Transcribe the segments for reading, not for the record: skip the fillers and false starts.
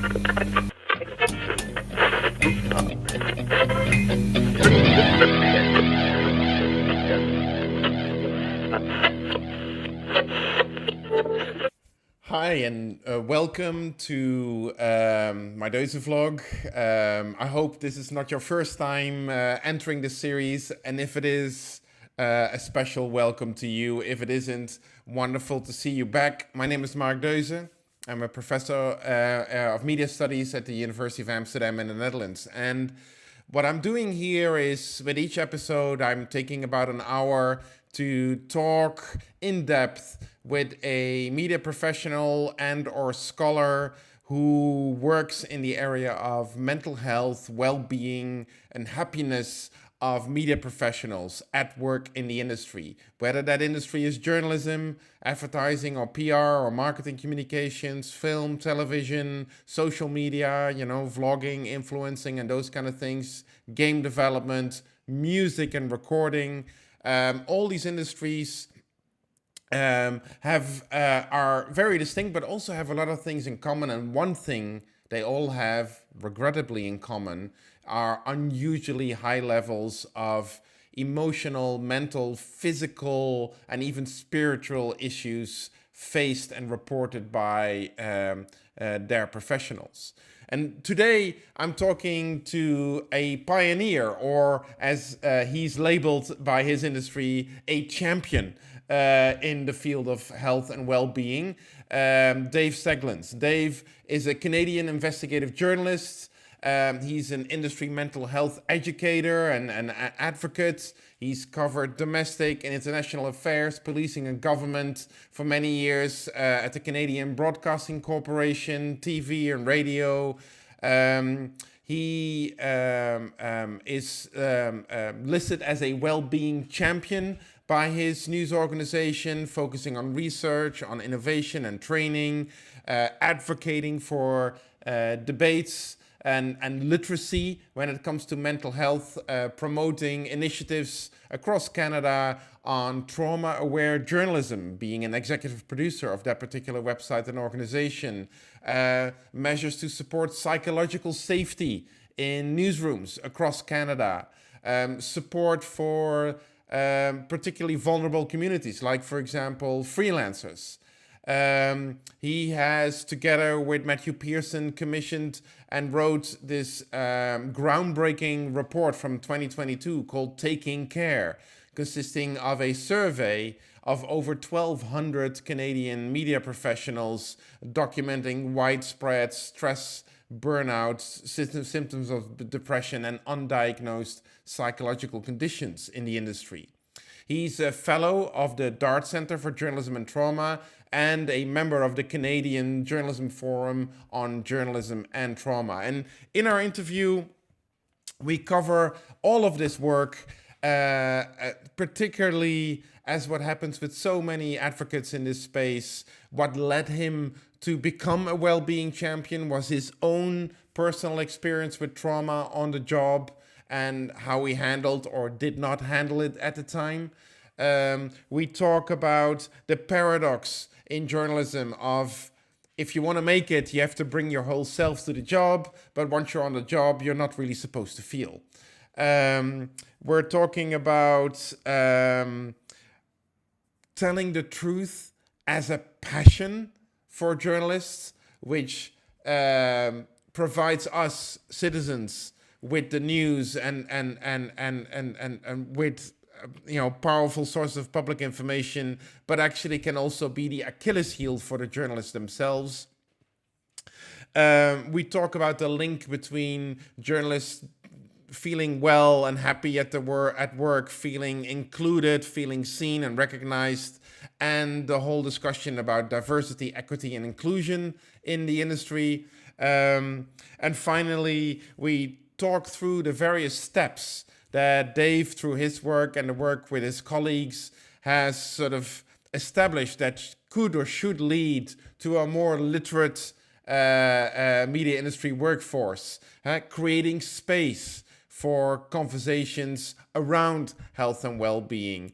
Hi, and welcome to my Deuze vlog. I hope this is not your first time entering this series, and if it is, a special welcome to you. If it isn't, wonderful to see you back. My name is Mark Deuze. I'm a professor of media studies at the University of Amsterdam in the Netherlands. And what I'm doing here is, with each episode, I'm taking about an hour to talk in depth with a media professional and or scholar who works in the area of mental health, well-being, and happiness of media professionals at work in the industry, whether that industry is journalism, advertising, or PR, or marketing communications, film, television, social media, vlogging, influencing, and those kind of things, game development, music and recording. All these industries are very distinct, but also have a lot of things in common. And one thing they all have, regrettably, in common are unusually high levels of emotional, mental, physical, and even spiritual issues faced and reported by their professionals. And today I'm talking to a pioneer, or as he's labeled by his industry, a champion in the field of health and well-being, Dave Seglins. Dave is a Canadian investigative journalist. He's an industry mental health educator and advocate. He's covered domestic and international affairs, policing and government for many years at the Canadian Broadcasting Corporation, TV and radio. He is listed as a well-being champion by his news organization, focusing on research, on innovation and training, advocating for debates and literacy when it comes to mental health, promoting initiatives across Canada on trauma-aware journalism, being an executive producer of that particular website and organization, measures to support psychological safety in newsrooms across Canada, support for particularly vulnerable communities, like, for example, freelancers. He has, together with Matthew Pearson, commissioned and wrote this groundbreaking report from 2022 called Taking Care, consisting of a survey of over 1,200 Canadian media professionals documenting widespread stress, burnout, symptoms of depression, and undiagnosed psychological conditions in the industry. He's a fellow of the Dart Centre for Journalism and Trauma and a member of the Canadian Journalism Forum on Journalism and Trauma. And in our interview, we cover all of this work, particularly as what happens with so many advocates in this space. What led him to become a well-being champion was his own personal experience with trauma on the job, and how he handled or did not handle it at the time. We talk about the paradox in journalism of, if you want to make it, you have to bring your whole self to the job, but once you're on the job, you're not really supposed to feel. We're talking about telling the truth as a passion for journalists, which provides us citizens with the news and with powerful source of public information, but actually can also be the Achilles heel for the journalists themselves. We talk about the link between journalists feeling well and happy at work, feeling included, feeling seen and recognized, and the whole discussion about diversity, equity, and inclusion in the industry. And finally, we talk through the various steps that Dave, through his work and the work with his colleagues, has sort of established that could or should lead to a more literate media industry workforce, creating space for conversations around health and well-being,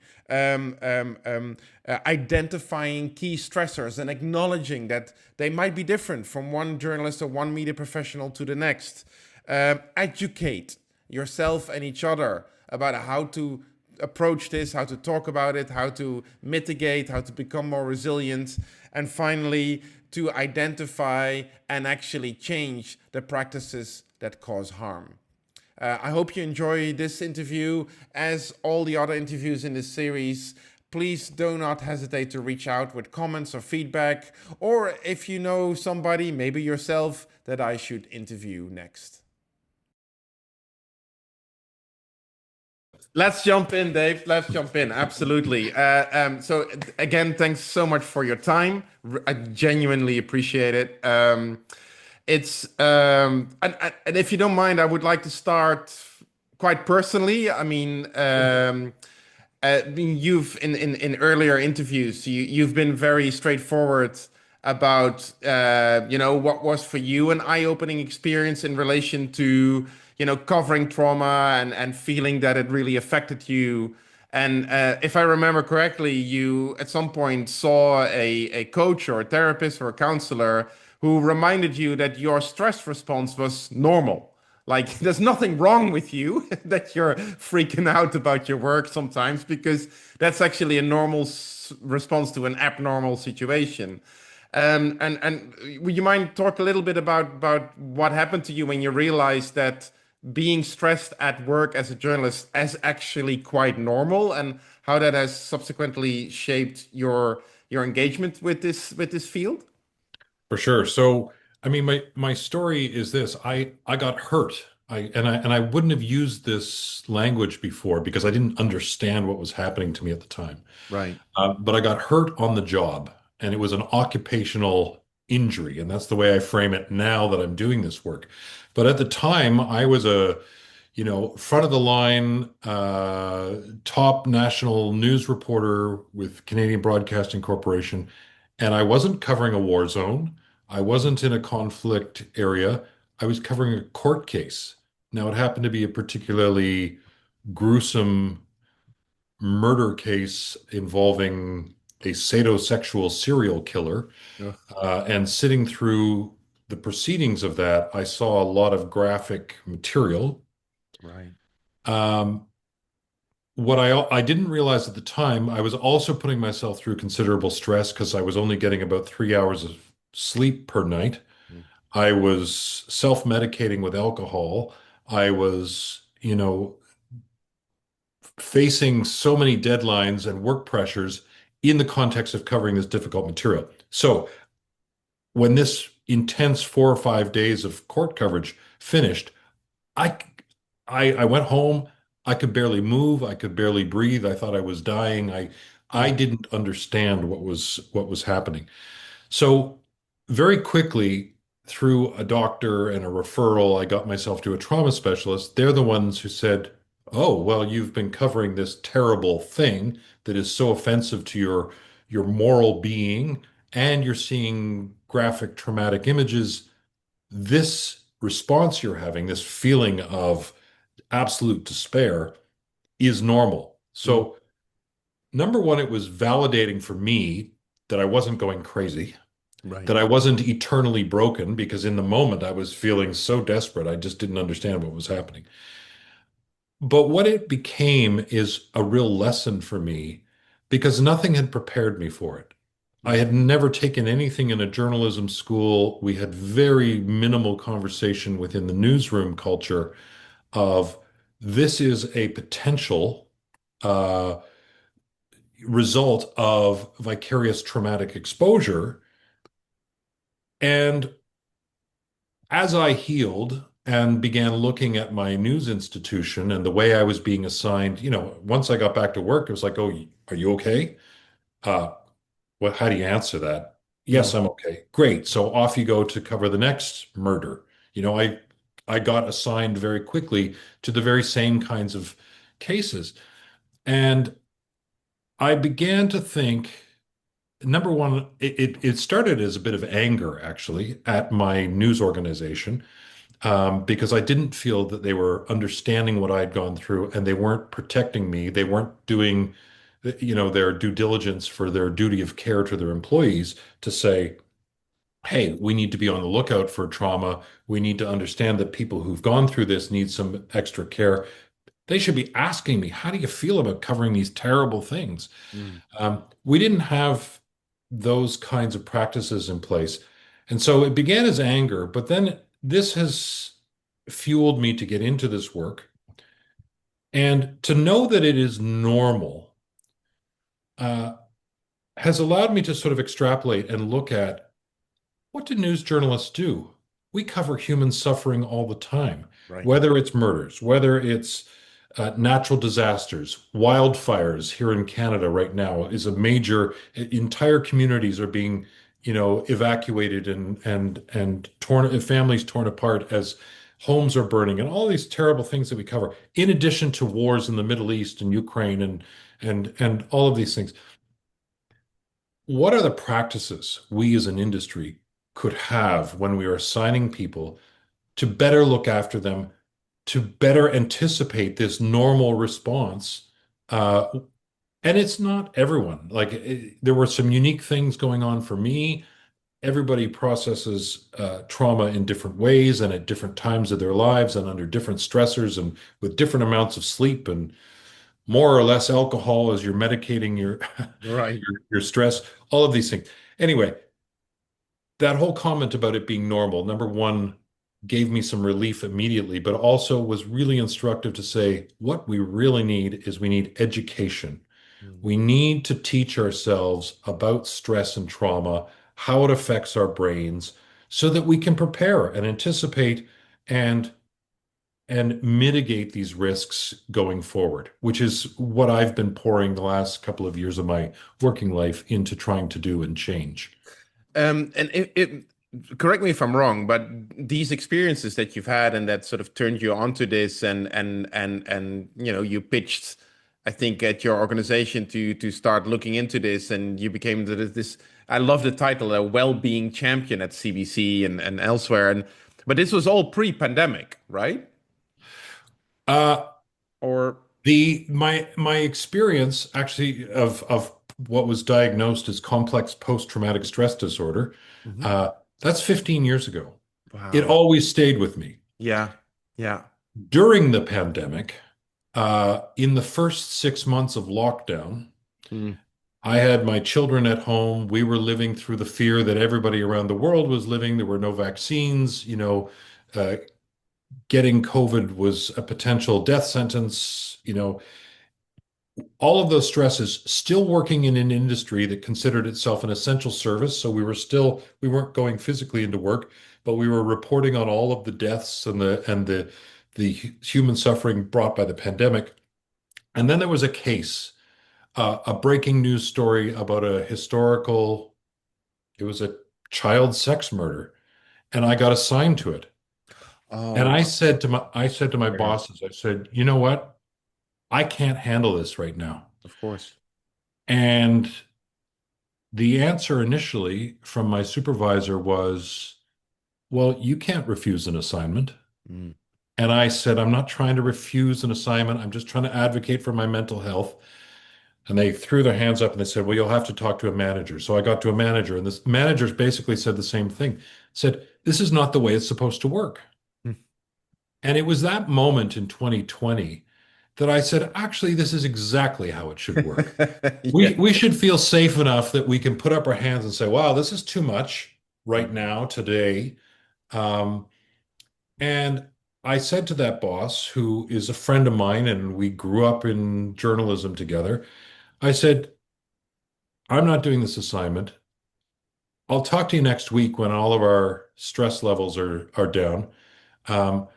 identifying key stressors and acknowledging that they might be different from one journalist or one media professional to the next. Educate yourself and each other about how to approach this, how to talk about it, how to mitigate, how to become more resilient, and finally, to identify and actually change the practices that cause harm. I hope you enjoy this interview, as all the other interviews in this series. Please do not hesitate to reach out with comments or feedback, or if you know somebody, maybe yourself, that I should interview next. Let's jump in, Dave. Let's jump in. Absolutely. So again, thanks so much for your time. I genuinely appreciate it. And if you don't mind, I would like to start quite personally. You've in earlier interviews, you've been very straightforward about what was for you an eye-opening experience in relation to covering trauma and feeling that it really affected you. And if I remember correctly, you at some point saw a coach or a therapist or a counselor who reminded you that your stress response was normal. Like, there's nothing wrong with you that you're freaking out about your work sometimes, because that's actually a normal response to an abnormal situation. And would you mind talk a little bit about what happened to you when you realized that being stressed at work as a journalist is actually quite normal, and how that has subsequently shaped your engagement with this field? For sure. So, I mean, my story is this. I got hurt. I wouldn't have used this language before because I didn't understand what was happening to me at the time. Right. But I got hurt on the job, and it was an occupational injury, and that's the way I frame it now that I'm doing this work. But at the time, I was a, front of the line, top national news reporter with Canadian Broadcasting Corporation, and I wasn't covering a war zone. I wasn't in a conflict area. I was covering a court case. Now, it happened to be a particularly gruesome murder case involving a sadomasochistic serial killer. Ugh, And sitting through the proceedings of that, I saw a lot of graphic material. right. Um, what I didn't realize at the time, I was also putting myself through considerable stress because I was only getting about 3 hours of sleep per night. Mm. I was self-medicating with alcohol. I was, facing so many deadlines and work pressures in the context of covering this difficult material. So when this intense 4 or 5 days of court coverage finished, I, I went home. I could barely move. I could barely breathe. I thought I was dying. I Mm. didn't understand what was happening. So very quickly, through a doctor and a referral, I got myself to a trauma specialist. They're the ones who said, "Oh, well, you've been covering this terrible thing that is so offensive to your moral being, and you're seeing graphic traumatic images. This response you're having, this feeling of absolute despair, is normal." Mm. So, number one, it was validating for me that I wasn't going crazy, Right. that I wasn't eternally broken, because in the moment I was feeling so desperate, I just didn't understand what was happening. But what it became is a real lesson for me because nothing had prepared me for it. I Mm. had never taken anything in a journalism school. We had very minimal conversation within the newsroom culture of this is a potential uh, result of vicarious traumatic exposure. And as I healed and began looking at my news institution and the way I was being assigned, once I got back to work, it was like, "Oh, are you okay? Uh, how do you answer that?" "Yes, Mm. I'm okay." "Great. So off you go to cover the next murder." I got assigned very quickly to the very same kinds of cases. And I began to think, number one, it started as a bit of anger, actually, at my news organization. because I didn't feel that they were understanding what I'd gone through and they weren't protecting me. They weren't doing, their due diligence for their duty of care to their employees to say, hey, we need to be on the lookout for trauma. We need to understand that people who've gone through this need some extra care. They should be asking me, how do you feel about covering these terrible things? Mm. We didn't have those kinds of practices in place. And so it began as anger, but then this has fueled me to get into this work and to know that it is normal uh, has allowed me to sort of extrapolate and look at what do news journalists do? We cover human suffering all the time, Right. whether it's murders, whether it's natural disasters, wildfires here in Canada right now is a major, entire communities are being, evacuated and torn, families torn apart as homes are burning and all these terrible things that we cover, in addition to wars in the Middle East and Ukraine and all of these things. What are the practices we as an industry could have when we are assigning people to better look after them, to better anticipate this normal response? Uh, and it's not everyone. Like there were some unique things going on for me. Everybody processes trauma in different ways and at different times of their lives and under different stressors and with different amounts of sleep and more or less alcohol as you're medicating your Right. your stress, all of these things. Anyway, that whole comment about it being normal, number one, gave me some relief immediately, but also was really instructive to say what we really need is we need education. Mm. We need to teach ourselves about stress and trauma, how it affects our brains, so that we can prepare and anticipate and mitigate these risks going forward, which is what I've been pouring the last couple of years of my working life into trying to do and change. And correct me if I'm wrong, but these experiences that you've had and that sort of turned you onto this, and you pitched, I think, at your organization to start looking into this, and you became this. I love the title, a well-being champion at CBC and elsewhere. And but this was all pre-pandemic, right? Uh, Or my experience actually of what was diagnosed as complex post-traumatic stress disorder, Mhm. uh, that's 15 years ago. It Wow. always stayed with me. Yeah. Yeah. During the pandemic, in the first 6 months of lockdown, Mm. I had my children at home. We were living through the fear that everybody around the world was living. There were no vaccines. Uh, getting COVID was a potential death sentence. All of those stresses, still working in an industry that considered itself an essential service. So we weren't going physically into work, but we were reporting on all of the deaths and the human suffering brought by the pandemic. And then there was a case, a breaking news story about it was a child sex murder, and I got assigned to it. And Oh, I said to my okay. bosses, I said, you know what? I can't handle this right now. Of course. And the answer initially from my supervisor was, well, you can't refuse an assignment. Mm. And I said, I'm not trying to refuse an assignment. I'm just trying to advocate for my mental health. And they threw their hands up and they said, well, you'll have to talk to a manager. So I got to a manager, and this manager basically said the same thing. Said, this is not the way it's supposed to work. And it was that moment in 2020 that I said, actually, this is exactly how it should work. Yeah. We should feel safe enough that we can put up our hands and say, wow, this is too much right now, today. Um, and I said to that boss, who is a friend of mine, and we grew up in journalism together, I said, I'm not doing this assignment. I'll talk to you next week when all of our stress levels are down. Um,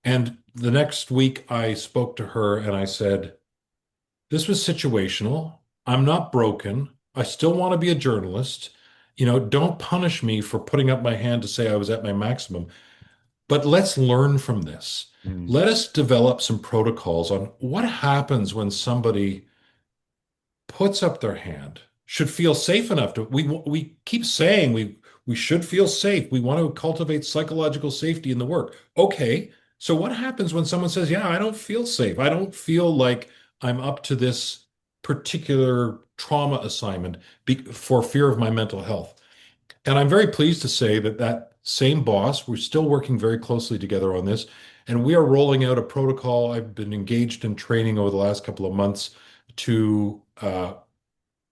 and the next week, I spoke to her and I said, this was situational. I'm not broken. I still want to be a journalist. Don't punish me for putting up my hand to say I was at my maximum, but let's learn from this. Mm. Let us develop some protocols on what happens when somebody puts up their hand, should feel safe enough to, we keep saying We should feel safe. We want to cultivate psychological safety in the work. Okay. So what happens when someone says, yeah, I don't feel safe. I don't feel like I'm up to this particular trauma assignment for fear of my mental health. And I'm very pleased to say that that same boss, we're still working very closely together on this, and we are rolling out a protocol. I've been engaged in training over the last couple of months to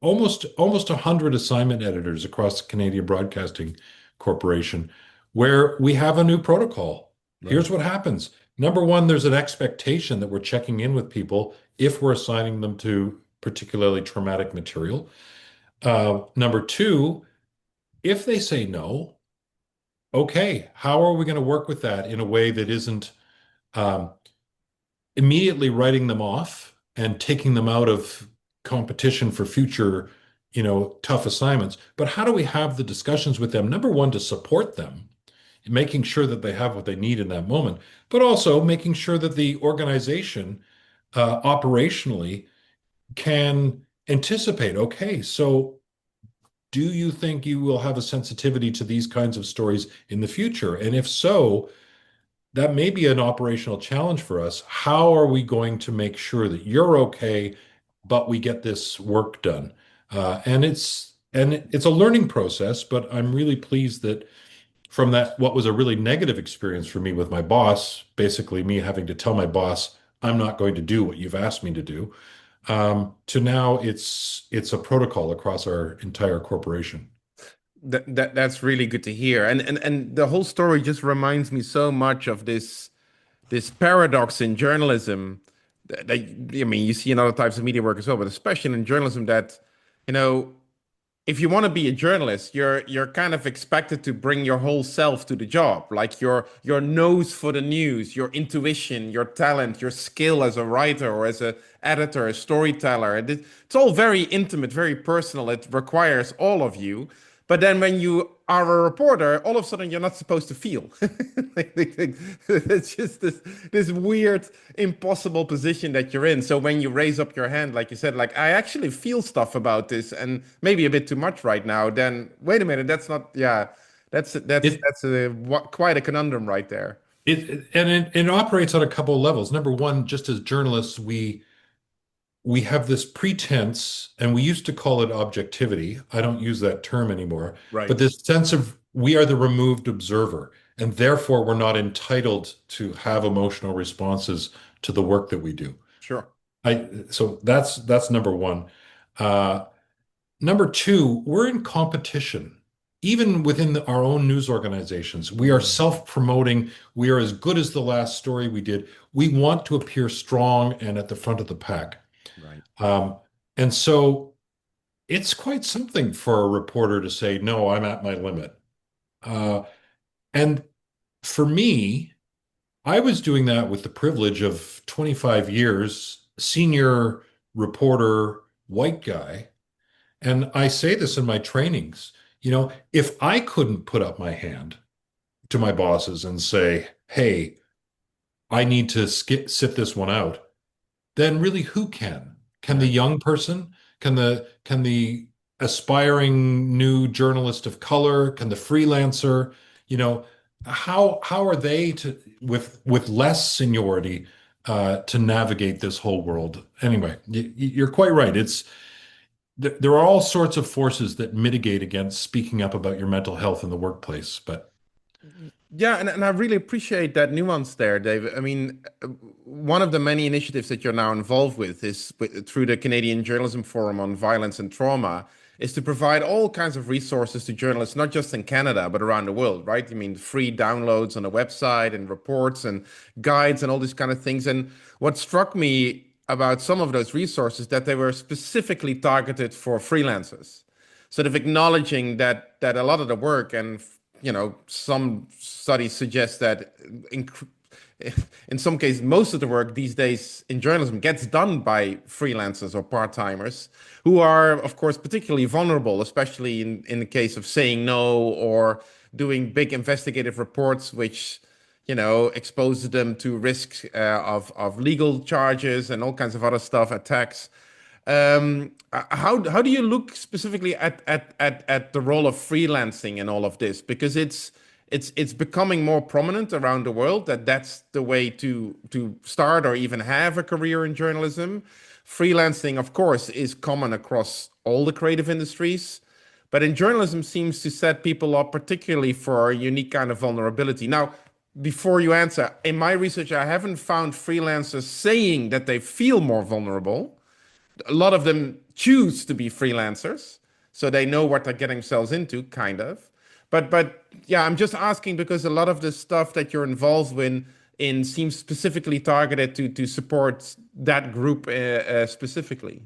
almost 100 assignment editors across the Canadian Broadcasting Corporation, where we have a new protocol. Right. Here's what happens. Number one, there's an expectation that we're checking in with people if we're assigning them to particularly traumatic material. Number two, if they say no, okay, how are we going to work with that in a way that isn't um, immediately writing them off and taking them out of competition for future, tough assignments? But how do we have the discussions with them? Number one, to support them, making sure that they have what they need in that moment, but also making sure that the organization operationally can anticipate, okay, so do you think you will have a sensitivity to these kinds of stories in the future? And if so, that may be an operational challenge for us. How are we going to make sure that you're okay, but we get this work done? And it's a learning process, but I'm really pleased that from that, what was a really negative experience for me with my boss, basically me having to tell my boss, I'm not going to do what you've asked me to do, to now it's a protocol across our entire corporation. That's really good to hear. And the whole story just reminds me so much of this paradox in journalism that I mean you see in other types of media work as well, but especially in journalism that, you know, if you want to be a journalist, you're kind of expected to bring your whole self to the job, like your nose for the news, your intuition, your talent, your skill as a writer or as a editor, a storyteller. It's all very intimate, very personal. It requires all of you. But then when you are a reporter, all of a sudden you're not supposed to feel. It's just this weird, impossible position that you're in. So when you raise up your hand, like you said, like I actually feel stuff about this, and maybe a bit too much right now, then wait a minute, that's not, yeah, It quite a conundrum right there. it operates on a couple of levels. Number one, just as journalists, we have this pretense, and we used to call it objectivity. I don't use that term anymore, but Right. this sense of we are the removed observer, and therefore we're not entitled to have emotional responses to the work that we do. Sure. So that's number one. Uh, Number two, we're in competition. Even within our own news organizations, we are Mm, self-promoting. We are as good as the last story we did. We want to appear strong and at the front of the pack. right. Um, and so it's quite something for a reporter to say, no, I'm at my limit. And for me, I was doing that with the privilege of 25 years, senior reporter, white guy. And I say this in my trainings, if I couldn't put up my hand to my bosses and say, hey, I need to sit this one out, then really who can? Can the Right. young person? Can the aspiring new journalist of color? Can the freelancer? You know, how are they to with less seniority to navigate this whole world? Anyway, you're quite right. There are all sorts of forces that mitigate against speaking up about your mental health in the workplace, but Yeah, and I really appreciate that nuance there, David. I mean, one of the many initiatives that you're now involved with is through the Canadian Journalism Forum on Violence and Trauma, is to provide all kinds of resources to journalists, not just in Canada, but around the world, right? I mean, free downloads on the website and reports and guides and all these kind of things. And what struck me about some of those resources that they were specifically targeted for freelancers, sort of acknowledging that a lot of the work and some studies suggest that in, in some cases most of the work these days in journalism gets done by freelancers or part-timers who are of course particularly vulnerable, especially in the case of saying no or doing big investigative reports which exposes them to risks of legal charges and all kinds of other stuff, attacks. How do you look specifically at the role of freelancing in all of this? Because it's becoming more prominent around the world that that's the way to start or even have a career in journalism. Freelancing, of course, is common across all the creative industries, but in journalism seems to set people up particularly for a unique kind of vulnerability. Now, before you answer, in my research, I haven't found freelancers saying that they feel more vulnerable. A lot of them choose to be freelancers, so they know what they're getting themselves into, kind of. But yeah, I'm just asking because a lot of the stuff that you're involved in seems specifically targeted to support that group specifically.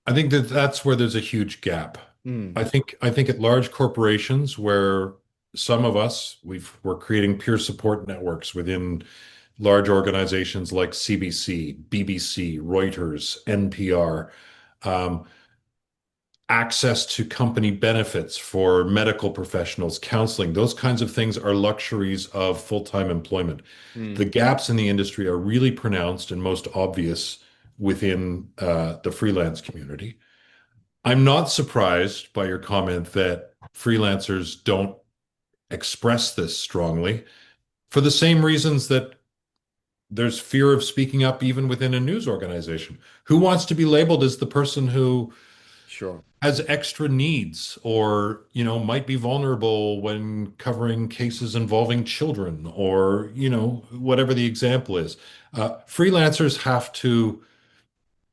I think that that's where there's a huge gap. Mm, I think at large corporations where some of us we're creating peer support networks within large organizations like CBC, BBC, Reuters, NPR, um, access to company benefits for medical professionals, counseling, those kinds of things are luxuries of full-time employment. The mm, gaps in the industry are really pronounced and most obvious within the freelance community. I'm not surprised by your comment that freelancers don't express this strongly for the same reasons that there's fear of speaking up even within a news organization. Who wants to be labeled as the person who sure. has extra needs or, might be vulnerable when covering cases involving children or, whatever the example is. Freelancers have to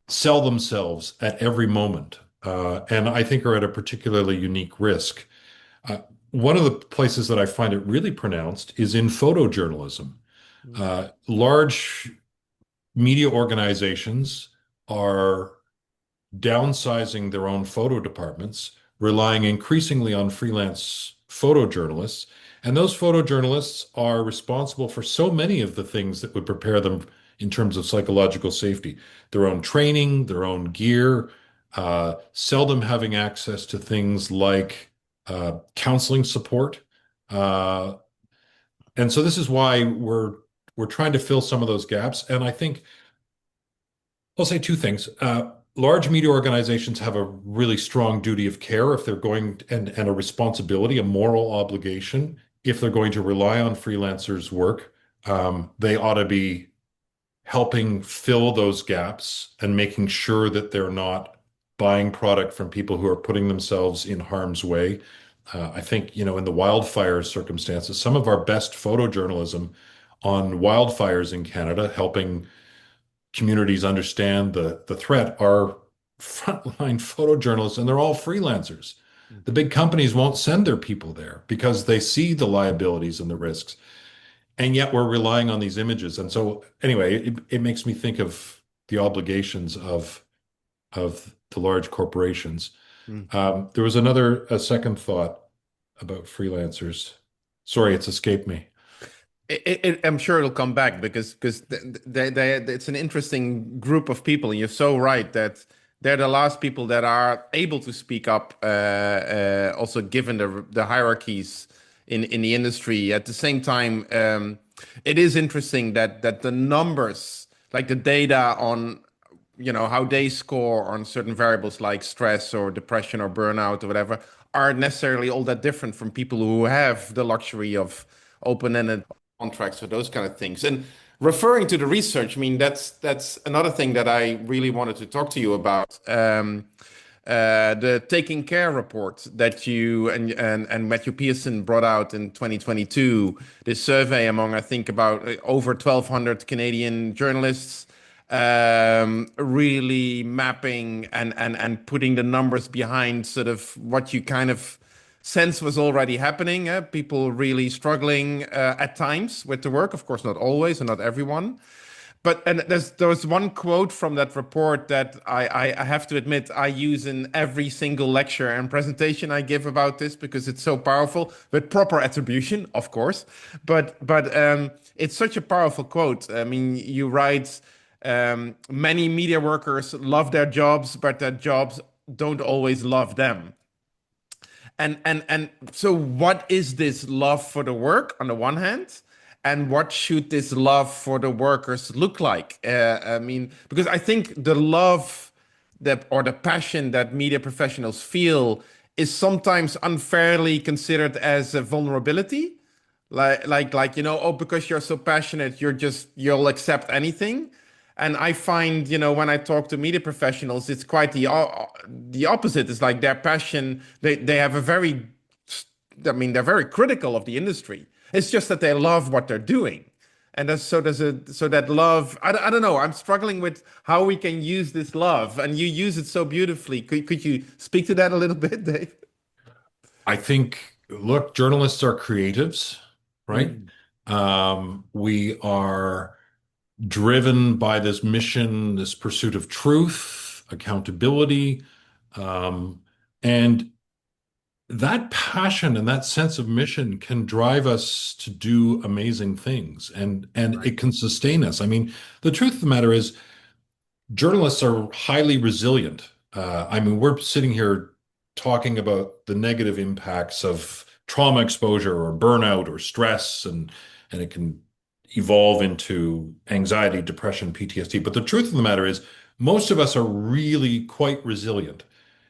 sell themselves at every moment, and I think are at a particularly unique risk. Uh, One of the places that I find it really pronounced is in photojournalism. Mm, Large media organizations are downsizing their own photo departments, relying increasingly on freelance photojournalists. And those photojournalists are responsible for so many of the things that would prepare them in terms of psychological safety, their own training, their own gear, seldom having access to things like counseling support. Uh, and so this is why we're trying to fill some of those gaps. And I think I'll say two things. Large media organizations have a really strong duty of care if they're going and a responsibility, a moral obligation. If they're going to rely on freelancers' work, they ought to be helping fill those gaps and making sure that they're not buying product from people who are putting themselves in harm's way. I think, in the wildfire circumstances, some of our best photojournalism on wildfires in Canada, helping communities understand the threat are frontline photojournalists, and they're all freelancers. mm, The big companies won't send their people there because they see the liabilities and the risks. And yet we're relying on these images. And so anyway, it makes me think of the obligations of the large corporations. mm. There was a second thought about freelancers. Sorry, it's escaped me. I'm sure it'll come back because it's an interesting group of people. And you're so right that they're the last people that are able to speak up. Also, given the hierarchies in the industry. At the same time, it is interesting that the numbers, like the data on how they score on certain variables like stress or depression or burnout or whatever, aren't necessarily all that different from people who have the luxury of open-ended contracts or those kind of things. And referring to the research, I mean, that's another thing that I really wanted to talk to you about. The Taking Care report that you and Matthew Pearson brought out in 2022, this survey among, I think, about over 1,200 Canadian journalists, really mapping and putting the numbers behind sort of what you kind of sense was already happening. People really struggling at times with the work. Of course, not always and not everyone. But and there was one quote from that report that I have to admit I use in every single lecture and presentation I give about this because it's so powerful with proper attribution, of course. But it's such a powerful quote. I mean, you write many media workers love their jobs, but their jobs don't always love them. And so what is this love for the work on the one hand? And what should this love for the workers look like? I mean, because I think the love the passion that media professionals feel is sometimes unfairly considered as a vulnerability. Oh, because you're so passionate, you'll accept anything. And I find, when I talk to media professionals, it's quite the opposite. It's like their passion, they have a very, I mean, they're very critical of the industry. It's just that they love what they're doing. And so that love, I don't know, I'm struggling with how we can use this love, and you use it so beautifully. Could you speak to that a little bit, Dave? I think, look, journalists are creatives, right? Mm, We are driven by this mission, this pursuit of truth, accountability, um, and that passion and that sense of mission can drive us to do amazing things, and right. it can sustain us. I mean, the truth of the matter is, journalists are highly resilient. I mean, we're sitting here talking about the negative impacts of trauma exposure or burnout or stress, and it can evolve into anxiety, depression, PTSD. But the truth of the matter is, most of us are really quite resilient,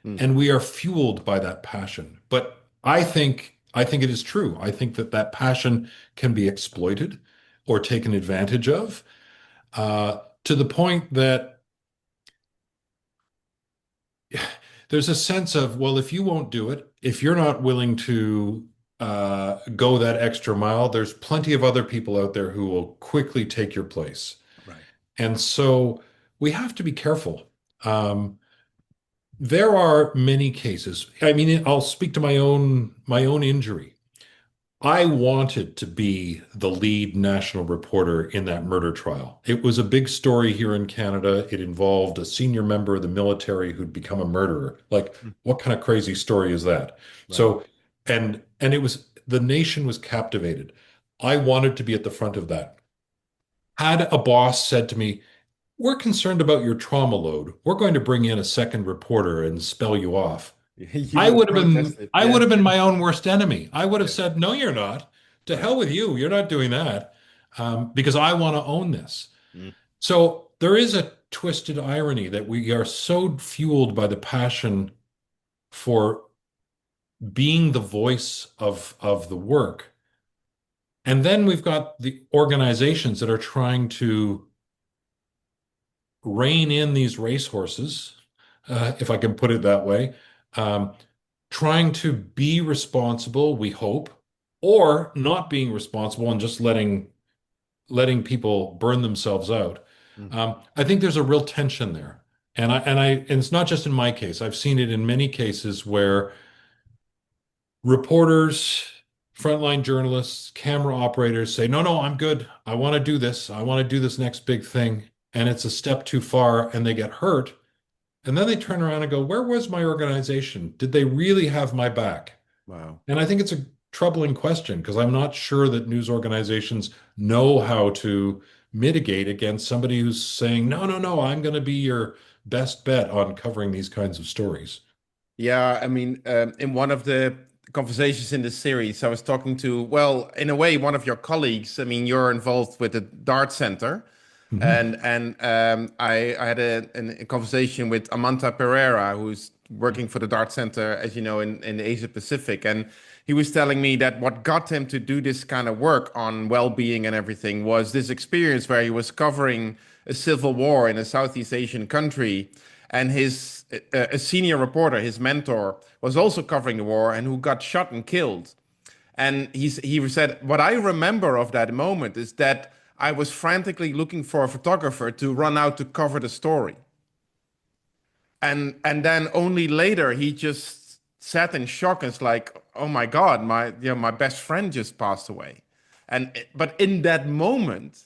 Mm, and we are fueled by that passion. But I think it is true. I think that that passion can be exploited or taken advantage of, to the point that there's a sense of, well, if you won't do it, if you're not willing to go that extra mile, there's plenty of other people out there who will quickly take your place. right. And so we have to be careful. Um, there are many cases. I mean, I'll speak to my own injury. I wanted to be the lead national reporter in that murder trial. It was a big story here in Canada. It involved a senior member of the military who'd become a murderer. Like, Mm, what kind of crazy story is that? right. So, and it was, the nation was captivated. I wanted to be at the front of that. Had a boss said to me, "We're concerned about your trauma load. We're going to bring in a second reporter and spell you off." You I would have would have been protested. I would Yeah. have been my own worst enemy. I would have Yeah. said, "No, you're not. To Right. hell with you. You're not doing that, because I want to own this." Mm, So there is a twisted irony that we are so fueled by the passion for being the voice of the work, and then we've got the organizations that are trying to rein in these racehorses, if I can put it that way, um, trying to be responsible, we hope, or not being responsible and just letting people burn themselves out. mm, I think there's a real tension there, and it's not just in my case. I've seen it in many cases where reporters, frontline journalists, camera operators say, "No, no, I'm good. I want to do this. I want to do this next big thing." And it's a step too far, and they get hurt. And then they turn around and go, "Where was my organization? Did they really have my back?" wow. And I think it's a troubling question because I'm not sure that news organizations know how to mitigate against somebody who's saying, "No, no, no, I'm going to be your best bet on covering these kinds of stories." Yeah, I mean, in one of the conversations in this series, I was talking to, well, in a way, one of your colleagues. I mean, you're involved with the Dart Center, Mhm. and I had a conversation with Amanta Pereira, who's working for the Dart Center, as you know, in the Asia Pacific, and he was telling me that what got him to do this kind of work on well-being and everything was this experience where he was covering a civil war in a Southeast Asian country, and his a senior reporter, his mentor, was also covering the war and who got shot and killed. And he said, what I remember of that moment is that I was frantically looking for a photographer to run out to cover the story. And then only later he just sat in shock and was like, oh my God, my best friend just passed away. But in that moment,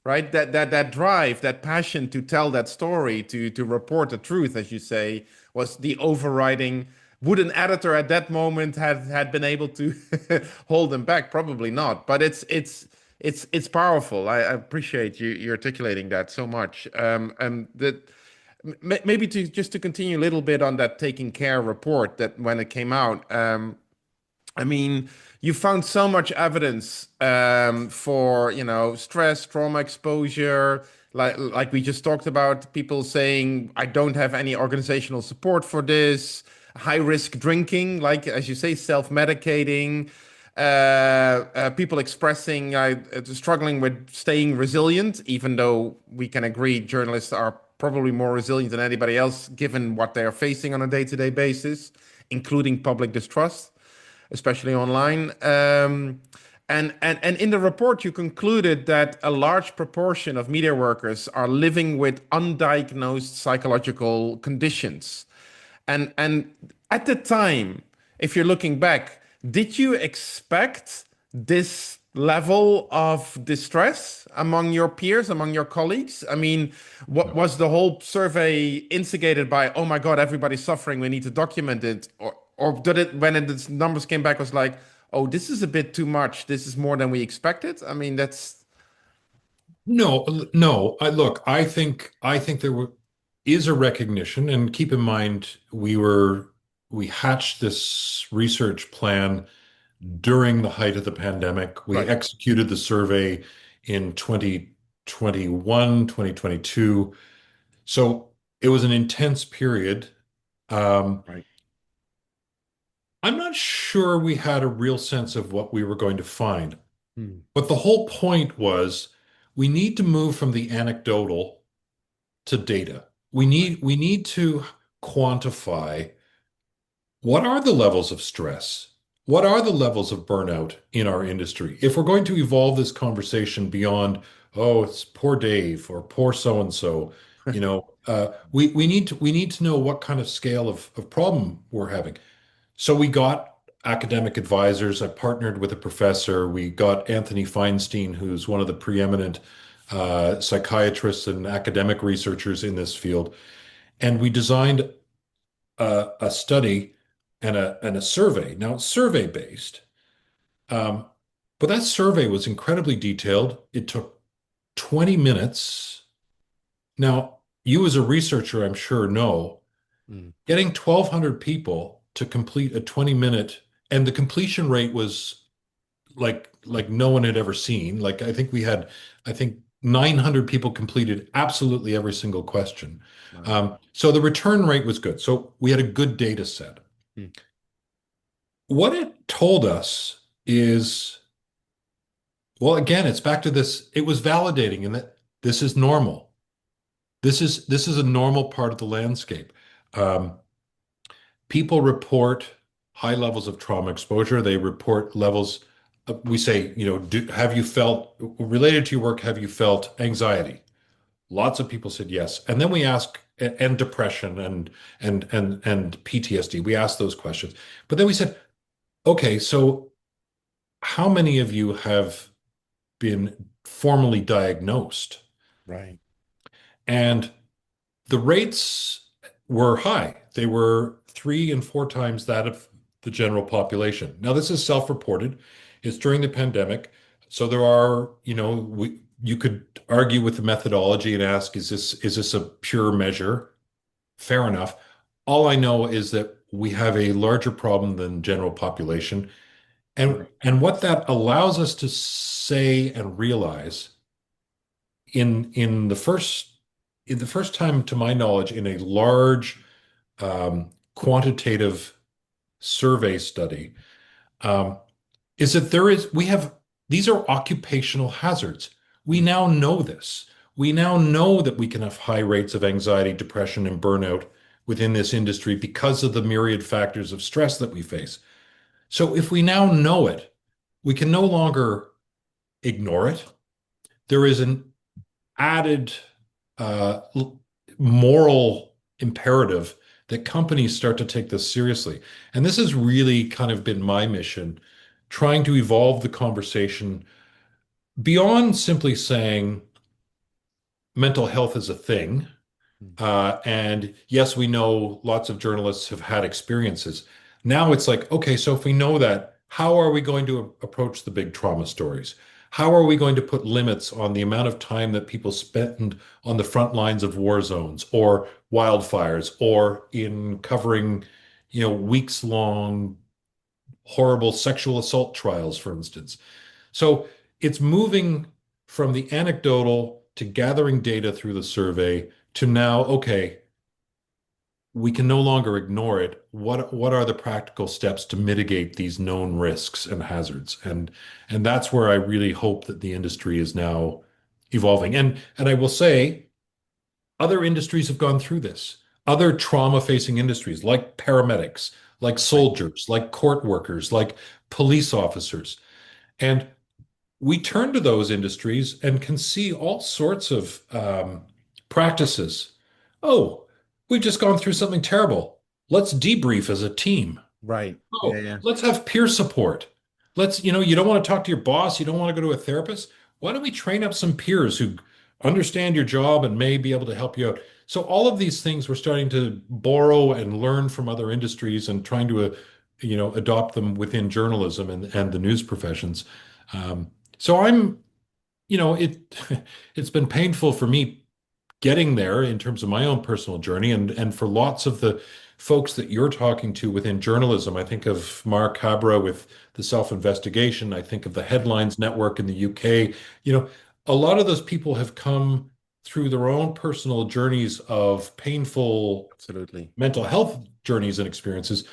right, that drive, that passion to tell that story, to report the truth, as you say, was the overriding. Would an editor at that moment had been able to hold them back? Probably not. But it's powerful. I appreciate you articulating that so much. And that maybe to just to continue a little bit on that taking care report that when it came out. I mean, you found so much evidence for, stress, trauma exposure, like we just talked about, people saying, I don't have any organizational support for this, high risk drinking, like as you say, self-medicating, people expressing struggling with staying resilient, even though we can agree journalists are probably more resilient than anybody else, given what they are facing on a day-to-day basis, including public distrust, especially online. And in the report, you concluded that a large proportion of media workers are living with undiagnosed psychological conditions. And at the time, if you're looking back, did you expect this level of distress among your peers, among your colleagues? I mean, what No. was the whole survey instigated by, oh my God, everybody's suffering, we need to document it? Or did it, when the numbers came back, was like, oh, this is a bit too much. This is more than we expected. I mean, that's No, no. I think is a recognition, and keep in mind we hatched this research plan during the height of the pandemic. We right, executed the survey in 2021, 2022. So it was an intense period. Um, right. I'm not sure we had a real sense of what we were going to find. Hmm. But the whole point was we need to move from the anecdotal to data. We Right. need we need to quantify what are the levels of stress? What are the levels of burnout in our industry? If we're going to evolve this conversation beyond, oh, it's poor Dave or poor so and so, we need to know what kind of scale of problem we're having. So we got academic advisors. I partnered with a professor. We got Anthony Feinstein, who's one of the preeminent psychiatrists and academic researchers in this field, and we designed a study and a survey. Now it's survey based, um, but that survey was incredibly detailed. It took 20 minutes. Now, you as a researcher, I'm sure know, Hmm. getting 1,200 people to complete a 20-minute, and the completion rate was like no one had ever seen. Like I think 900 people completed absolutely every single question. Wow. So the return rate was good. So we had a good data set. Hmm. What it told us is, well, again, it's back to this. It was validating in that this is normal. This is a normal part of the landscape. Um, People report high levels of trauma exposure. They report levels. We say, have you felt related to your work? Have you felt anxiety? Lots of people said yes. And then we ask, and depression and PTSD. We asked those questions. But then we said, okay, so how many of you have been formally diagnosed? Right. And the rates were high. They were 3 and 4 times that of the general population. Now, this is self-reported. It's during the pandemic. So there are, you could argue with the methodology and ask, is this a pure measure? Fair enough. All I know is that we have a larger problem than general population. And Right. and what that allows us to say and realize in the first time, to my knowledge, in a large quantitative survey study, um, is that we have these are occupational hazards. We Hmm. now know this. We now know that we can have high rates of anxiety, depression, and burnout within this industry because of the myriad factors of stress that we face. So if we now know it, we can no longer ignore it. There is an added uh, moral imperative that companies start to take this seriously. And this has really kind of been my mission, trying to evolve the conversation beyond simply saying mental health is a thing. Hmm. And yes, we know lots of journalists have had experiences. Now it's like, okay, so if we know that, how are we going to approach the big trauma stories? How are we going to put limits on the amount of time that people spend on the front lines of war zones or wildfires or in covering, weeks long horrible sexual assault trials, for instance? So it's moving from the anecdotal to gathering data through the survey to now, okay, we can no longer ignore it. What are the practical steps to mitigate these known risks and hazards? And that's where I really hope that the industry is now evolving. And I will say, other industries have gone through this. Other trauma-facing industries, like paramedics, like Right. soldiers, like court workers, like police officers. And we turn to those industries and can see all sorts of practices. Oh, we've just gone through something terrible. Let's debrief as a team. Right. Yeah. Oh, Yeah. let's have peer support. You don't want to talk to your boss, you don't want to go to a therapist. Why don't we train up some peers who understand your job and may be able to help you out? So all of these things we're starting to borrow and learn from other industries and trying to, adopt them within journalism and the news professions. So it it's been painful for me getting there in terms of my own personal journey and for lots of the folks that you're talking to within journalism. I think of Mark Habra with the self-investigation. I think of the Headlines Network in the UK. A lot of those people have come through their own personal journeys of painful Absolutely. mental health journeys and experiences,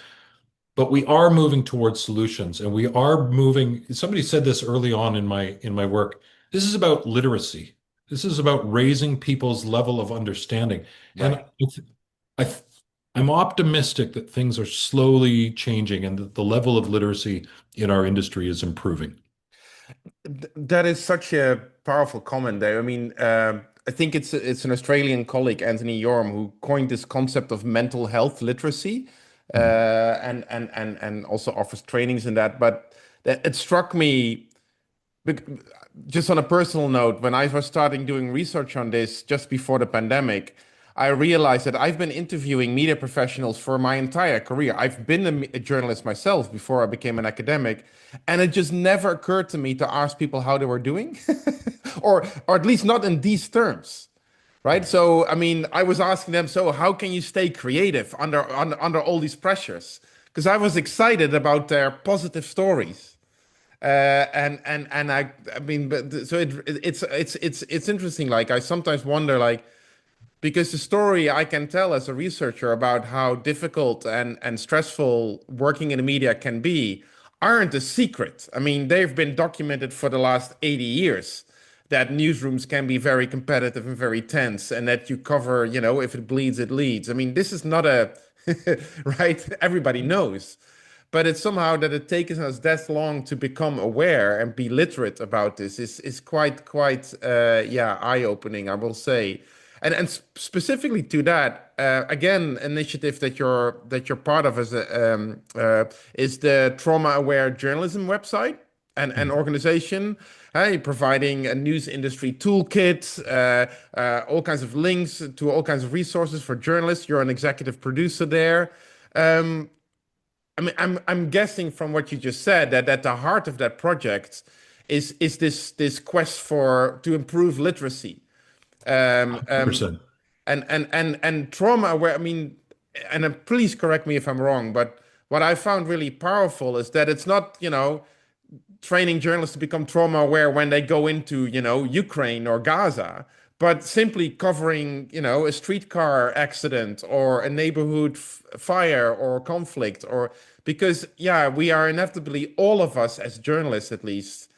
but we are moving towards solutions and we are moving. Somebody said this early on in my work. This is about literacy. This is about raising people's level of understanding. And Right. I, I'm optimistic that things are slowly changing and that the level of literacy in our industry is improving. That is such a powerful comment there. I mean, I think it's an Australian colleague, Anthony Yorm, who coined this concept of mental health literacy, Mhm. and also offers trainings in that. But it struck me, bec- just on a personal note, when I was starting doing research on this just before the pandemic, I realized that I've been interviewing media professionals for my entire career. I've been a journalist myself before I became an academic, and it just never occurred to me to ask people how they were doing, or at least not in these terms. Right. So, I mean, I was asking them, so how can you stay creative under all these pressures? Because I was excited about their positive stories. And I mean, but so it's interesting. Like I sometimes wonder, like because the story I can tell as a researcher about how difficult and stressful working in the media can be aren't a secret. I mean, they've been documented for the last 80 years that newsrooms can be very competitive and very tense, and that you cover, if it bleeds, it leads. I mean, this is not a right. Everybody knows. But it's somehow that it takes us that long to become aware and be literate about this is quite yeah, eye-opening, I will say. And specifically to that, again, initiative that you're part of is the Trauma Aware Journalism website and Mhm. organization. Hey, providing a news industry toolkit, all kinds of links to all kinds of resources for journalists. You're an executive producer there. Um, I mean, I'm guessing from what you just said that at the heart of that project is this quest for to improve literacy. Um, um, 100%. and trauma where I mean, and please correct me if I'm wrong, but what I found really powerful is that it's not, training journalists to become trauma aware when they go into, Ukraine or Gaza, but simply covering, a streetcar accident or a neighborhood fire or conflict, or because, yeah, we are inevitably, all of us as journalists at least,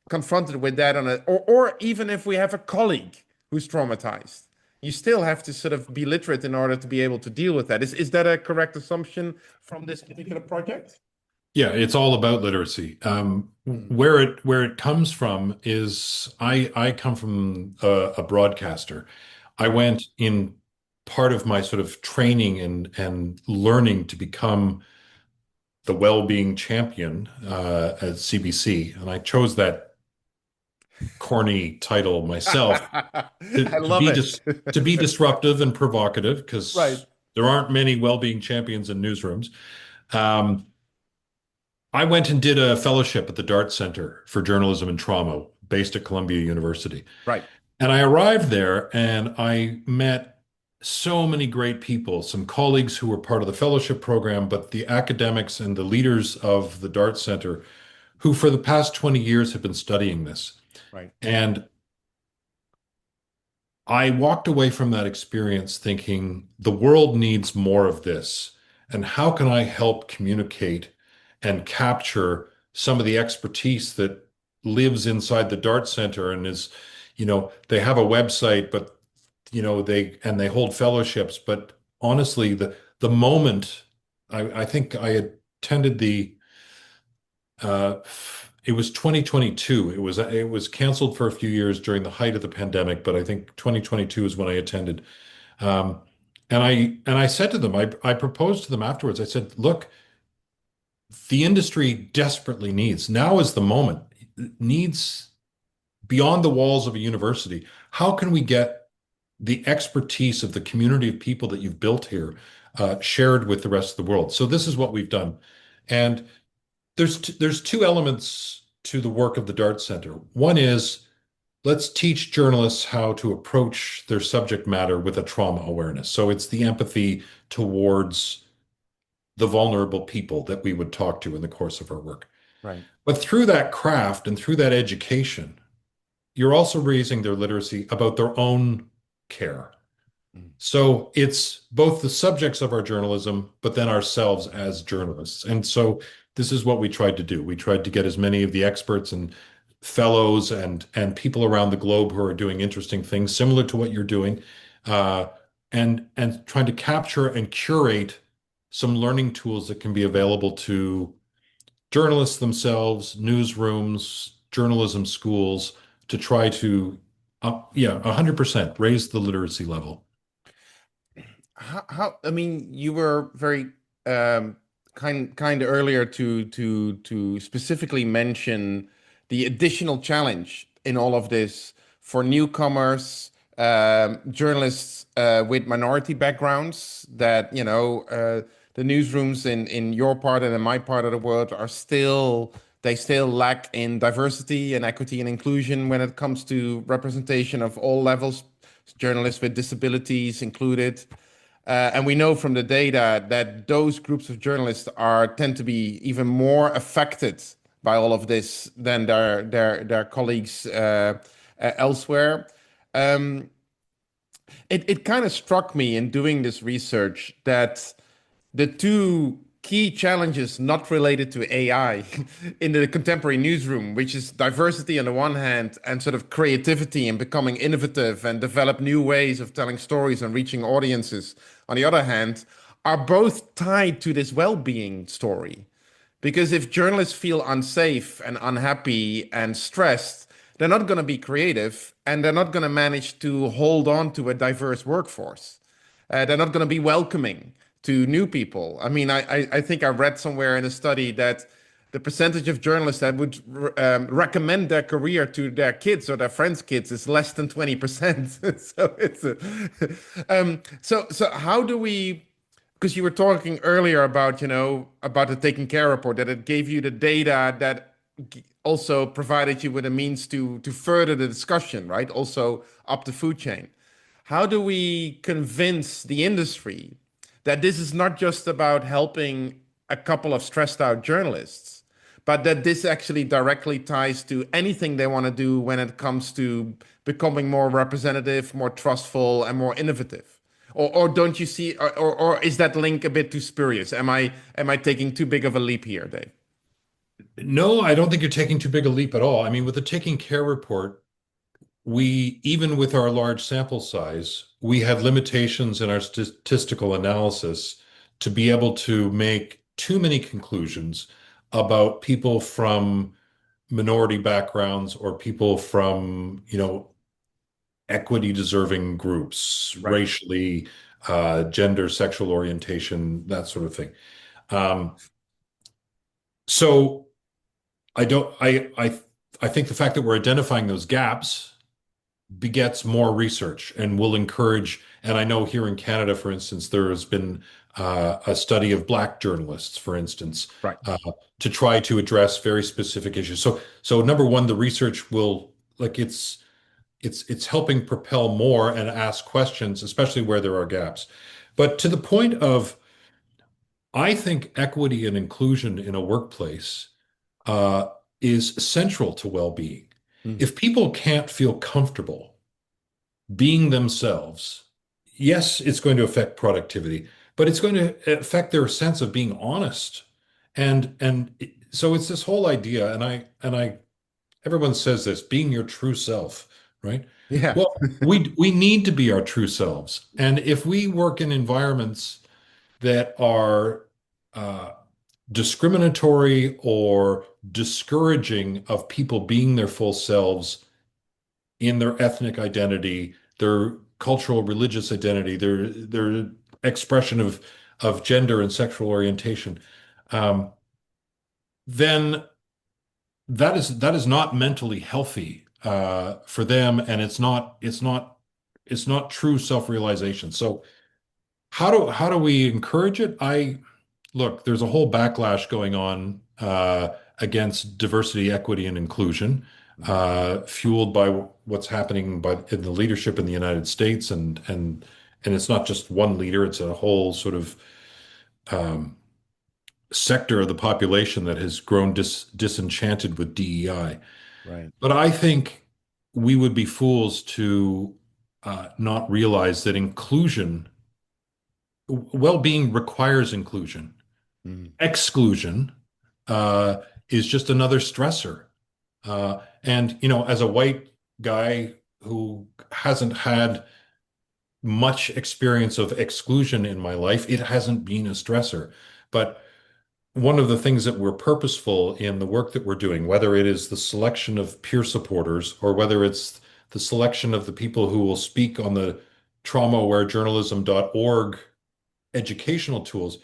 confronted with that or even if we have a colleague who's traumatized. You still have to sort of be literate in order to be able to deal with that. Is that a correct assumption from this particular project? Yeah, it's all about literacy. Mm. Where it comes from is I come from a broadcaster. I Right, went in part of my sort of training and learning to become the well-being champion at CBC, and I chose that corny title myself I love it. to be disruptive and provocative Right, because there aren't many well-being champions in newsrooms. Um, I went and did a fellowship at the Dart Center for Journalism and Trauma, based at Columbia University. right, And I arrived there and I met so many great people, some colleagues who were part of the fellowship program, but the academics and the leaders of the Dart Center who, for the past 20 years, have been studying this. right. And I walked away from that experience thinking the world needs more of this. And how can I help communicate and capture some of the expertise that lives inside the Dart Center and is, they have a website, but they hold fellowships. But honestly, the moment I think I attended uh, it was 2022. It was canceled for a few years during the height of the pandemic, but I think 2022 is when I attended. Um, and I said to them, I proposed to them afterwards. I said, look, the industry desperately needs, now is the moment, needs beyond the walls of a university. How can we get the expertise of the community of people that you've built here shared with the rest of the world? So this is what we've done. And there's two elements to the work of the Dart Center. One is let's teach journalists how to approach their subject matter with a trauma awareness. So it's the empathy towards the vulnerable people that we would talk to in the course of our work. Right. But through that craft and through that education, you're also raising their literacy about their own care. Mm. So it's both the subjects of our journalism, but then ourselves as journalists. And so this is what we tried to do. We tried to get as many of the experts and fellows and people around the globe who are doing interesting things similar to what you're doing, uh, and trying to capture and curate some learning tools that can be available to journalists themselves, newsrooms, journalism schools, to try to, yeah, 100% raise the literacy level. I mean, you were very um, kind earlier to specifically mention the additional challenge in all of this for newcomers, journalists with minority backgrounds, that the newsrooms in your part and in my part of the world are still, they still lack in diversity and equity and inclusion when it comes to representation of all levels, journalists with disabilities included. And we know from the data that those groups of journalists are tend to be even more affected by all of this than their colleagues elsewhere. Um, it kind of struck me in doing this research that the two key challenges not related to AI in the contemporary newsroom, which is diversity on the one hand and sort of creativity and becoming innovative and develop new ways of telling stories and reaching audiences on the other hand, are both tied to this well-being story. Because if journalists feel unsafe and unhappy and stressed, they're not going to be creative and they're not going to manage to hold on to a diverse workforce. They're not going to be welcoming to new people. I mean, I think I read somewhere in a study that the percentage of journalists that would recommend their career to their kids or their friends' kids is less than 20%. So it's so how do we, because you were talking earlier about, about the taking care report, that it gave you the data that also provided you with a means to further the discussion, right? Also up the food chain. How do we convince the industry that this is not just about helping a couple of stressed out journalists, but that this actually directly ties to anything they want to do when it comes to becoming more representative, more trustful, and more innovative? Or don't you see, or is that link a bit too spurious? Am I taking too big of a leap here, Dave? No, I don't think you're taking too big a leap at all. I mean, with the taking care report, even with our large sample size, we had limitations in our statistical analysis to be able to make too many conclusions about people from minority backgrounds or people from, equity deserving groups, Right. racially, gender, sexual orientation, that sort of thing. Um, so I don't, I think the fact that we're identifying those gaps begets more research and will encourage. And I know here in Canada, for instance, there has been a study of Black journalists, for instance, Right. uh, to try to address very specific issues. So number one, the research will like it's helping propel more and ask questions, especially where there are gaps. But to the point of, I think equity and inclusion in a workplace uh, is central to well-being. Mm. If people can't feel comfortable being themselves, yes, it's going to affect productivity, but it's going to affect their sense of being honest. So it's this whole idea, and I everyone says this, being your true self, right? Yeah. Well, we need to be our true selves. And if we work in environments that are uh, discriminatory or discouraging of people being their full selves in their ethnic identity, their cultural religious identity, their expression of gender and sexual orientation, um, then that is not mentally healthy for them, and it's not true self-realization. So how do we encourage it? I look, there's a whole backlash going on against diversity, equity, and inclusion, fueled by what's happening in the leadership in the United States, and it's not just one leader; it's a whole sort of um, sector of the population that has grown disenchanted with DEI. Right. But I think we would be fools to not realize that well-being requires inclusion. Mm. Exclusion is just another stressor. And, as a white guy who hasn't had much experience of exclusion in my life, it hasn't been a stressor. But one of the things that we're purposeful in the work that we're doing, whether it is the selection of peer supporters or whether it's the selection of the people who will speak on the traumaawarejournalism.org educational tools,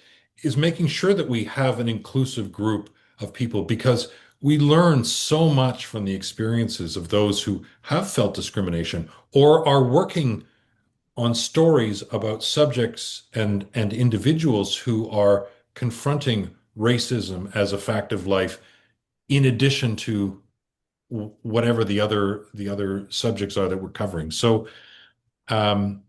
is making sure that we have an inclusive group of people because we learn so much from the experiences of those who have felt discrimination or are working on stories about subjects and individuals who are confronting racism as a fact of life, in addition to whatever the other subjects are that we're covering. So um,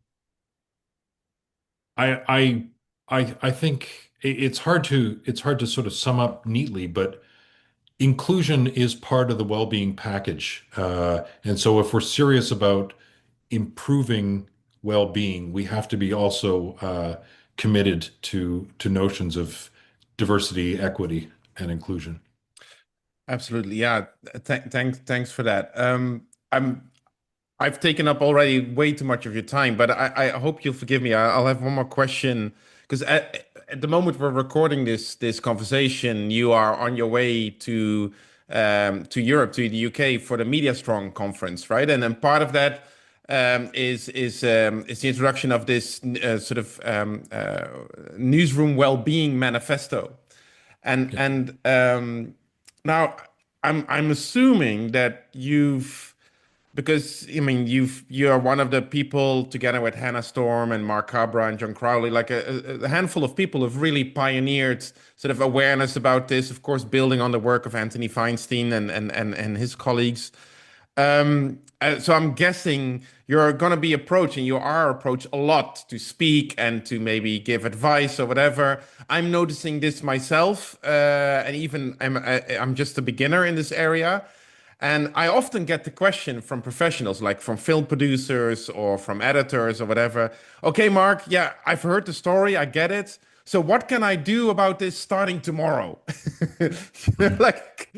I I think it's hard to sort of sum up neatly, but inclusion is part of the well-being package. And so if we're serious about improving well-being, we have to be also committed to notions of diversity, equity, and inclusion. Absolutely. Yeah. Thanks for that. I've taken up already way too much of your time, but I hope you'll forgive me. I'll have one more question because at the moment we're recording this conversation, you are on your way to Europe, to the UK for the Media Strong conference, right? And then part of that is the introduction of this sort of newsroom well-being manifesto, Yeah. and now I'm assuming that you've because I mean you are one of the people together with Hannah Storm and Mark Cabra and John Crowley, like a handful of people have really pioneered sort of awareness about this. Of course, building on the work of Anthony Feinstein and his colleagues. So I'm guessing you're going to be approaching, you are approached a lot to speak and to maybe give advice or whatever. I'm noticing this myself, and even I'm just a beginner in this area. And I often get the question from professionals, like from film producers or from editors or whatever. Okay, Mark, yeah, I've heard the story, I get it. So what can I do about this starting tomorrow? Mhm. Like,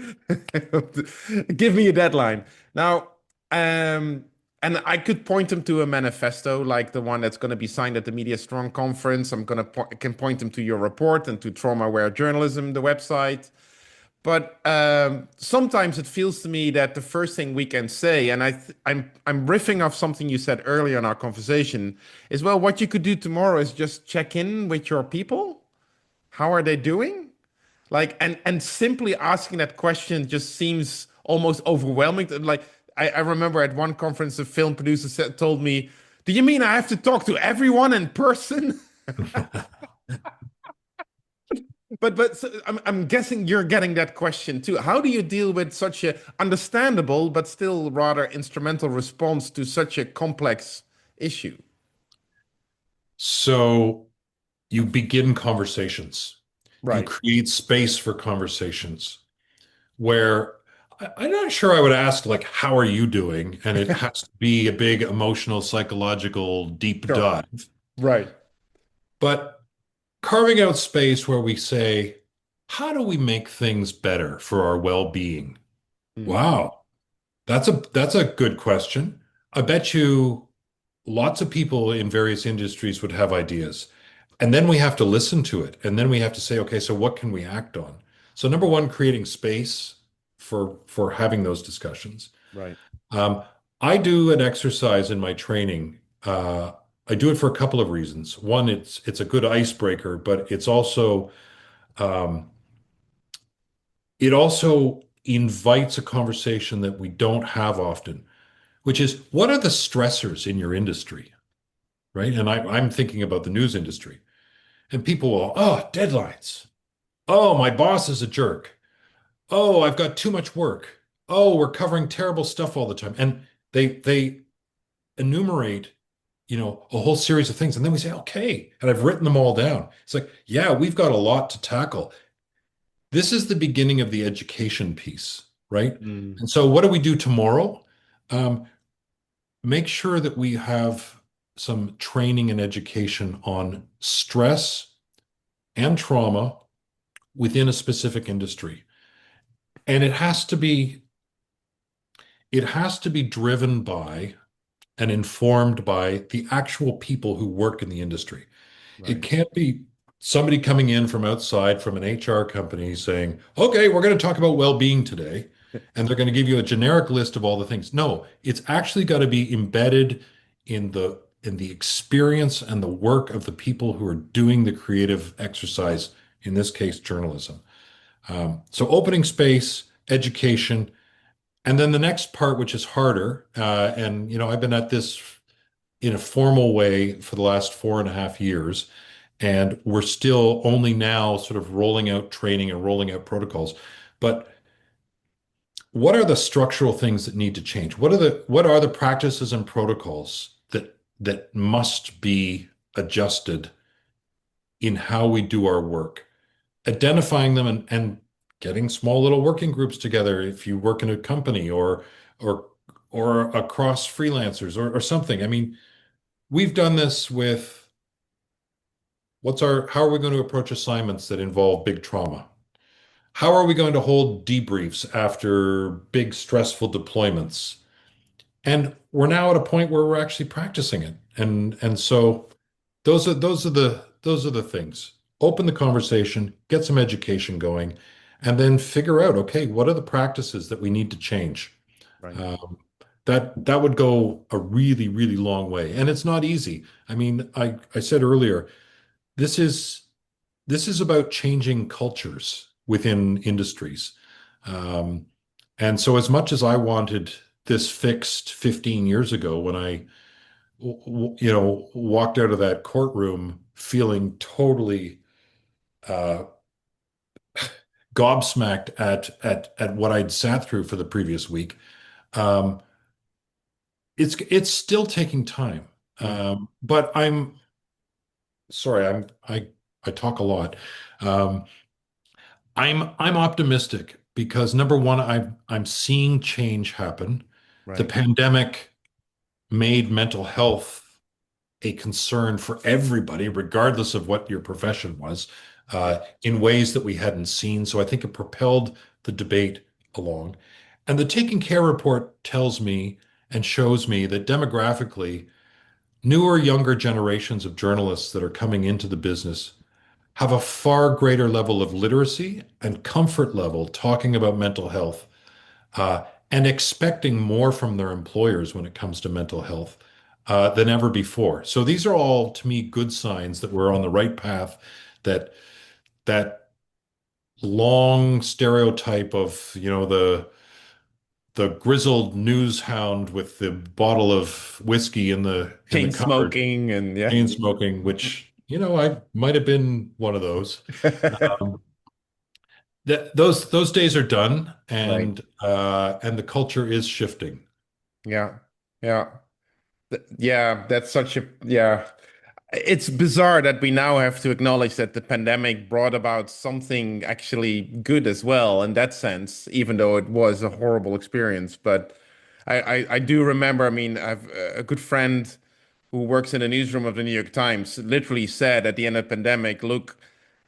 give me a deadline. Now, and I could point them to a manifesto like the one that's going to be signed at the Media Strong conference. I'm going to can point them to your report and to Trauma Aware Journalism, the website. But sometimes it feels to me that the first thing we can say, and I'm riffing off something you said earlier in our conversation, is well, what you could do tomorrow is just check in with your people. How are they doing? Like, and simply asking that question just seems almost overwhelming. Like, I remember at one conference, a film producer told me, "Do you mean I have to talk to everyone in person?" But so, I'm guessing you're getting that question too. How do you deal with such a understandable but still rather instrumental response to such a complex issue? So you begin conversations. You Right. create space for conversations where I'm not sure I would ask like, how are you doing? And it has to be a big emotional, psychological deep Sure. dive. Right. But carving out space where we say, how do we make things better for our well-being? Mm. Wow, that's a good question. I bet you lots of people in various industries would have ideas. And then we have to listen to it. And then we have to say, okay, so what can we act on? So number one, creating space for having those discussions. Right. Um, I do an exercise in my training. I do it for a couple of reasons. One, it's a good icebreaker, but um, it also invites a conversation that we don't have often, which is what are the stressors in your industry, right? And I'm thinking about the news industry, and people will, oh, deadlines. Oh, my boss is a jerk. Oh, I've got too much work. Oh, we're covering terrible stuff all the time. And they enumerate, a whole series of things. And then we say, okay. And I've written them all down. It's like, yeah, we've got a lot to tackle. This is the beginning of the education piece, right? Mm. And so what do we do tomorrow? Um, Make sure that we have some training and education on stress and trauma within a specific industry. And it has to be driven by and informed by the actual people who work in the industry. It Right. can't be somebody coming in from outside from an HR company saying, okay, we're going to talk about well-being today. And they're going to give you a generic list of all the things. No, it's actually got to be embedded in the experience and the work of the people who are doing the creative exercise, in this case, journalism. So opening space, education, and then the next part, which is harder, and I've been at this in a formal way for the last 4.5 years, and we're still only now sort of rolling out training and rolling out protocols. But what are the structural things that need to change? What are the practices and protocols that must be adjusted in how we do our work? Identifying them and getting small little working groups together if you work in a company or or across freelancers or something. I mean, we've done this with how are we going to approach assignments that involve big trauma? How are we going to hold debriefs after big stressful deployments? And we're now at a point where we're actually practicing it. And so those are the things. Open the conversation, get some education going, and then figure out, okay, what are the practices that we need to change? Right. Um, that would go a really, really long way. And it's not easy. I mean, I said earlier, this is this is about changing cultures within industries. Um, and so as much as I wanted this fixed 15 years ago when I walked out of that courtroom feeling totally uh, gobsmacked at what I'd sat through for the previous week. Um, it's still taking time, Mm. but I'm sorry. I talk a lot. Um, I'm optimistic because number one, I'm seeing change happen. The Right. pandemic made mental health a concern for everybody, regardless of what your profession was, Right. in ways that we hadn't seen. So I think it propelled the debate along. And the Taking Care report tells me and shows me that demographically, newer, younger generations of journalists that are coming into the business have a far greater level of literacy and comfort level talking about mental health, uh, and expecting more from their employers when it comes to mental health than ever before. So these are all, to me, good signs that we're on the right path. That that long stereotype of the grizzled news hound with the bottle of whiskey in the Chain cupboard, smoking and yeah. chain smoking, which I might have been one of those. Um, those days are done, Right. and the culture is shifting. Yeah. Yeah. Yeah. That's such a, yeah. It's bizarre that we now have to acknowledge that the pandemic brought about something actually good as well in that sense, even though it was a horrible experience. But I do remember, I mean, I've a good friend who works in the newsroom of the New York Times literally said at the end of the pandemic, look,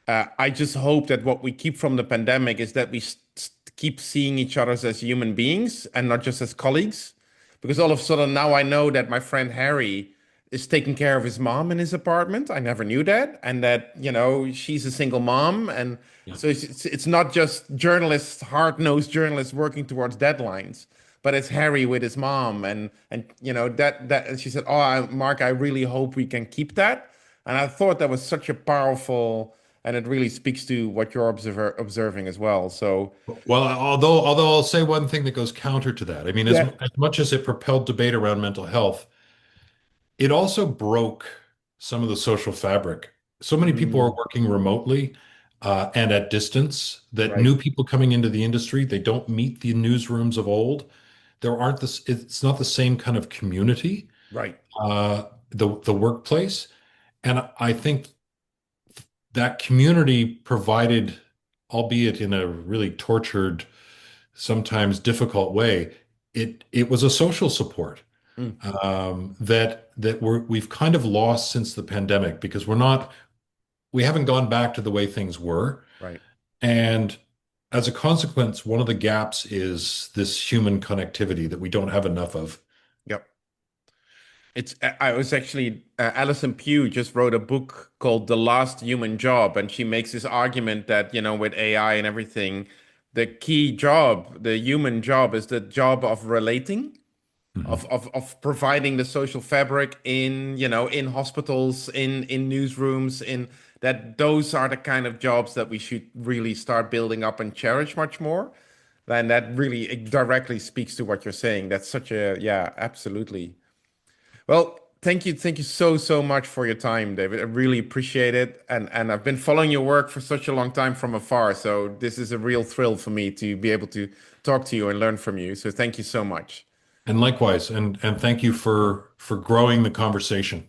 I just hope that what we keep from the pandemic is that we keep seeing each other as human beings and not just as colleagues. Because all of a sudden now I know that my friend Harry is taking care of his mom in his apartment. I never knew that. And that, she's a single mom. And Yeah. so it's not just journalists, hard-nosed journalists working towards deadlines, but it's Harry with his mom. And and she said, "Oh, Mark, I really hope we can keep that." And I thought that was such a powerful, and it really speaks to what you're observing as well. So, Well, although I'll say one thing that goes counter to that. I mean, yeah. as much as it propelled debate around mental health, it also broke some of the social fabric. So many people are Mm, working remotely and at distance that right, new people coming into the industry, they don't meet the newsrooms of old. There aren't this, it's not the same kind of community, right. the workplace. And I think that community provided, albeit in a really tortured, sometimes difficult way, it was a social support Mm, we've kind of lost since the pandemic because we haven't gone back to the way things were. right. And as a consequence, one of the gaps is this human connectivity that we don't have enough of. Yep. I was actually, Alison Pugh just wrote a book called The Last Human Job, and she makes this argument that, with AI and everything, the key job, the human job, is the job of relating, Mhm. of providing the social fabric in hospitals, in newsrooms, in that those are the kind of jobs that we should really start building up and cherish much more. And that really directly speaks to what you're saying. That's such a, yeah, absolutely. Well, thank you so, so much for your time, David. I really appreciate it. And I've been following your work for such a long time from afar. So this is a real thrill for me to be able to talk to you and learn from you. So thank you so much. And likewise, and thank you for growing the conversation.